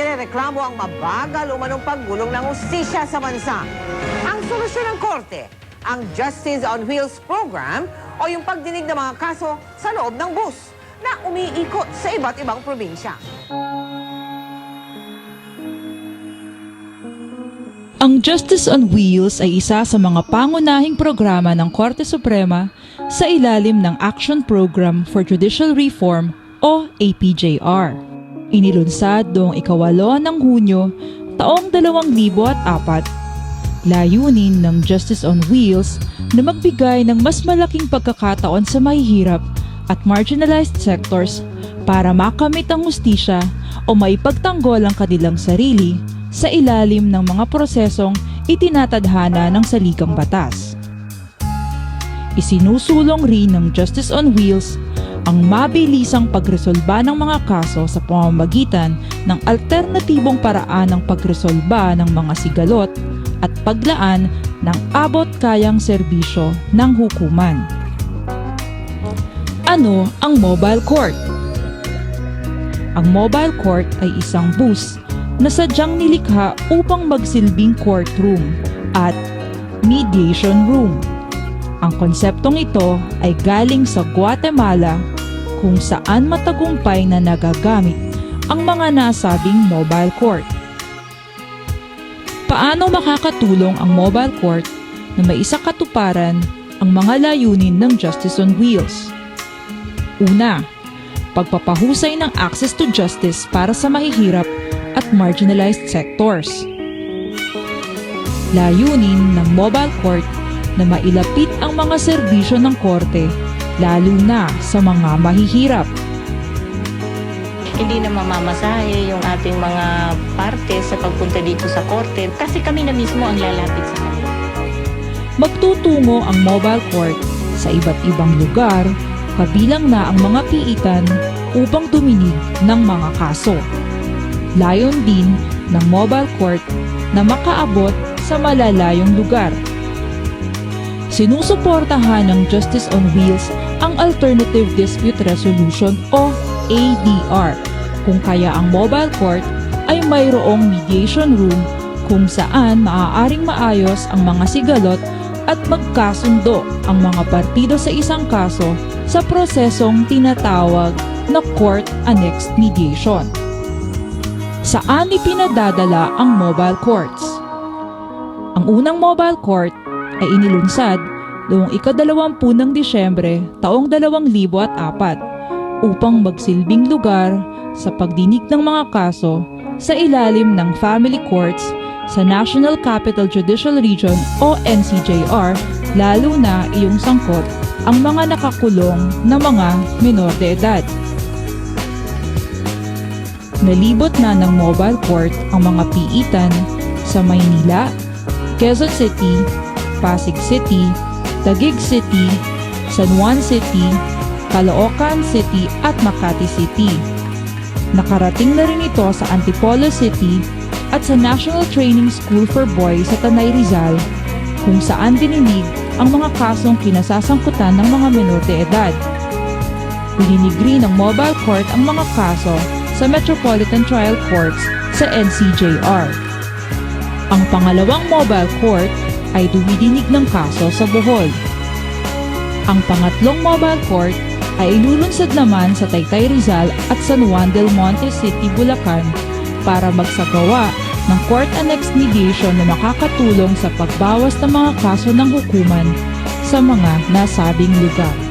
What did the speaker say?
nirereklamo ang mabagal umanong paggulong ng hustisya sa bansa. Ang solusyon ng korte, ang Justice on Wheels program o yung pagdinig ng mga kaso sa loob ng bus na umiikot sa iba't ibang probinsya. Ang Justice on Wheels ay isa sa mga pangunahing programa ng Korte Suprema sa ilalim ng Action Program for Judicial Reform o APJR. Inilunsad noong 8 ng Hunyo taong 2004. Layunin ng Justice on Wheels na magbigay ng mas malaking pagkakataon sa mahihirap at marginalized sectors para makamit ang hustisya o maipagtanggol ang kanilang sarili sa ilalim ng mga prosesong itinatadhana ng saligang batas. Isinusulong rin ng Justice on Wheels ang mabilisang pagresolba ng mga kaso sa pamamagitan ng alternatibong paraan ng pagresolba ng mga sigalot at paglaan ng abot-kayang serbisyo ng hukuman. Ano ang mobile court? Ang mobile court ay isang bus na sadyang nilikha upang magsilbing courtroom at mediation room. Ang konseptong ito ay galing sa Guatemala kung saan matagumpay na nagagamit ang mga nasabing mobile court. Paano makakatulong ang mobile court na maisakatuparan ang mga layunin ng Justice on Wheels? Una, pagpapahusay ng access to justice para sa mahihirap at marginalized sectors. Layunin ng mobile court na mailapit ang mga serbisyo ng korte lalo na sa mga mahihirap. Hindi na mamamasahe yung ating mga parte sa pagpunta dito sa korte kasi kami na mismo ang lalapit sa kanila. Magtutungo ang mobile court sa iba't ibang lugar kabilang na ang mga piitan upang duminig ng mga kaso. Layon din ng mobile court na makaabot sa malalayong lugar. Sinusuportahan ng Justice on Wheels ang Alternative Dispute Resolution o ADR, kung kaya ang mobile court ay mayroong mediation room kung saan maaaring maayos ang mga sigalot at magkasundo ang mga partido sa isang kaso sa prosesong tinatawag na court-annexed mediation. Saan ipinadadala ang mobile courts? Ang unang mobile court ay inilunsad noong 20 ng Disyembre taong 2004 upang magsilbing lugar sa pagdinig ng mga kaso sa ilalim ng family courts sa National Capital Judicial Region o NCJR, lalo na iyong sangkot ang mga nakakulong na mga menor de edad. Nalibot na ng mobile court ang mga piitan sa Maynila, Quezon City, Pasig City, Taguig City, San Juan City, Caloocan City at Makati City. Nakarating na rin ito sa Antipolo City at sa National Training School for Boys sa Tanay Rizal, kung saan dininig ang mga kasong kinasasangkutan ng mga menor de edad. Dininig rin ng mobile court ang mga kaso sa Metropolitan Trial Courts sa NCJR. Ang pangalawang mobile court ay dumidinig ng kaso sa Bohol. Ang pangatlong mobile court ay ilulunsad naman sa Taytay Rizal at San Juan del Monte City, Bulacan para magsagawa ng court-annexed mediation na makakatulong sa pagbawas ng mga kaso ng hukuman sa mga nasabing lugar.